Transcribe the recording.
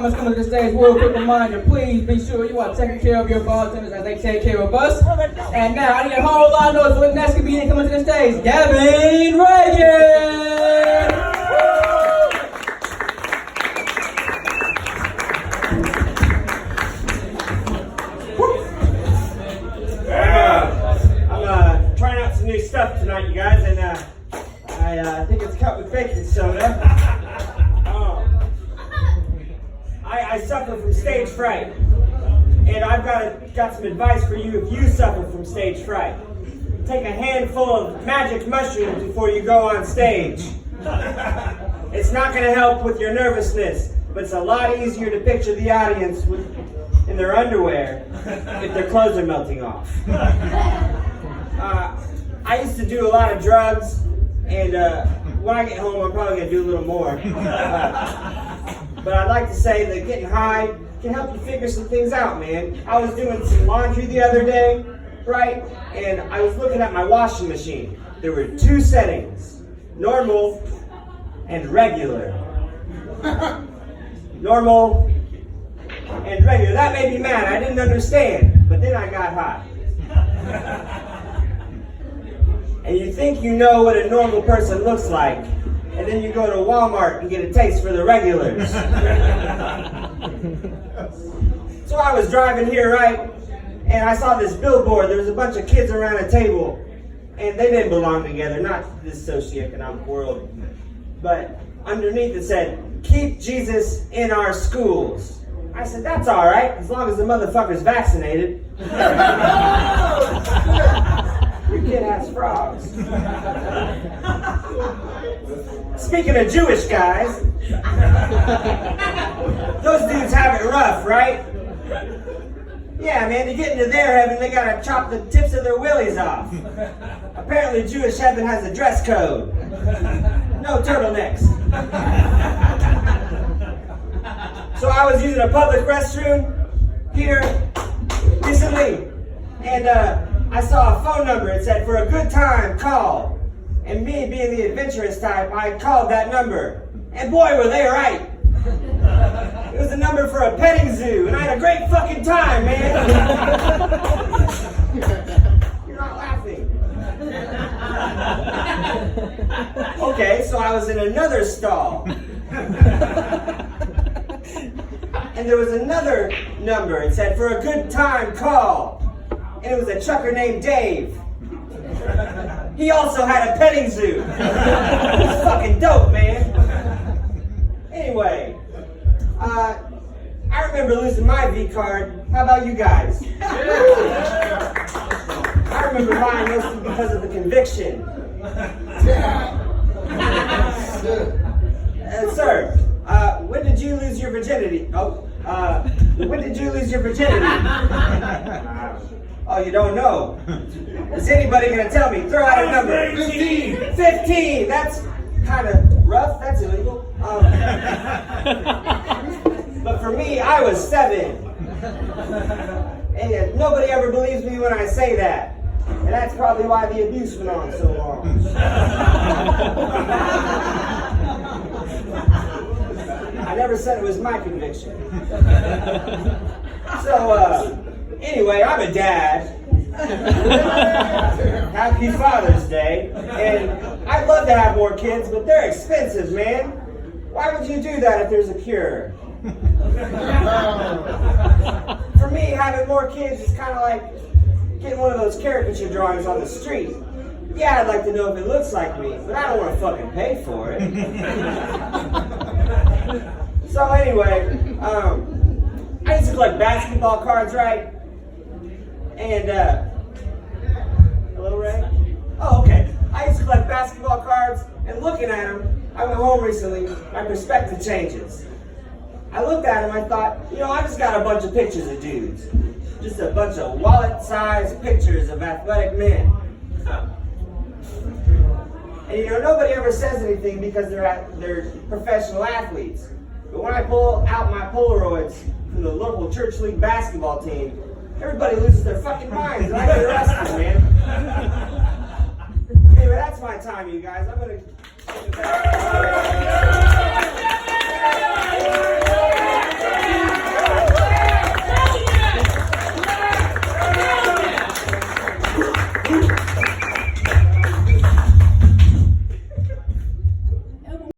must come to the stage real quick reminder. Please be sure you are taking care of your bartenders as they take care of us. And now I need a whole lot of noise for the next comedian coming to the stage, Gavin Reagan! I'm trying out some new stuff tonight, you guys, and I think it's cut with baking soda. I suffer from stage fright, and I've got some advice for you if you suffer from stage fright. Take a handful of magic mushrooms before you go on stage. It's not going to help with your nervousness, but it's a lot easier to picture the audience in their underwear if their clothes are melting off. I used to do a lot of drugs, and when I get home, I'm probably going to do a little more. But I'd like to say that getting high can help you figure some things out, man. I was doing some laundry the other day, right? And I was looking at my washing machine. There were two settings, normal and regular. Normal and regular. That made me mad. I didn't understand, but then I got high. And you think you know what a normal person looks like, and then you go to Walmart and get a taste for the regulars. So I was driving here, right, and I saw this billboard. There was a bunch of kids around a table, and they didn't belong together, not this socioeconomic world. But underneath it said, "Keep Jesus in our schools." I said, that's all right, as long as the motherfucker's vaccinated. Your kid has frogs. Speaking of Jewish guys, those dudes have it rough, right? Yeah, man, to get into their heaven, they gotta chop the tips of their willies off. Apparently, Jewish heaven has a dress code. No turtlenecks. So I was using a public restroom here recently, and I saw a phone number. It said, "For a good time, call." And me, being the adventurous type, I called that number. And boy, were they right. It was a number for a petting zoo, and I had a great fucking time, man. You're not laughing. Okay, so I was in another stall. And there was another number. It said, "For a good time, call." And it was a trucker named Dave. He also had a petting zoo. It was fucking dope, man. Anyway, I remember losing my V card. How about you guys? I remember mine mostly because of the conviction. Sir, when did you lose your virginity? When did you lose your virginity? Oh, you don't know? Is anybody gonna tell me? Throw out a number. 15! 15! That's kind of rough. That's illegal. But for me, I was 7. And nobody ever believes me when I say that. And that's probably why the abuse went on so long. I never said it was my conviction. So, anyway, I'm a dad. Happy Father's Day. And I'd love to have more kids, but they're expensive, man. Why would you do that if there's a cure? For me, having more kids is kind of like getting one of those caricature drawings on the street. Yeah, I'd like to know if it looks like me, but I don't want to fucking pay for it. So anyway, I used to collect basketball cards, right? And, hello, Ray? Oh, okay. I used to collect basketball cards, and looking at them, I went home recently, my perspective changes. I looked at them, I thought, you know, I just got a bunch of pictures of dudes. Just a bunch of wallet-sized pictures of athletic men. And, you know, nobody ever says anything because they're professional athletes. But when I pull out my Polaroids from the local church league basketball team, everybody loses their fucking minds, and I get arrested, man. Anyway, that's my time, you guys. I'm gonna. you.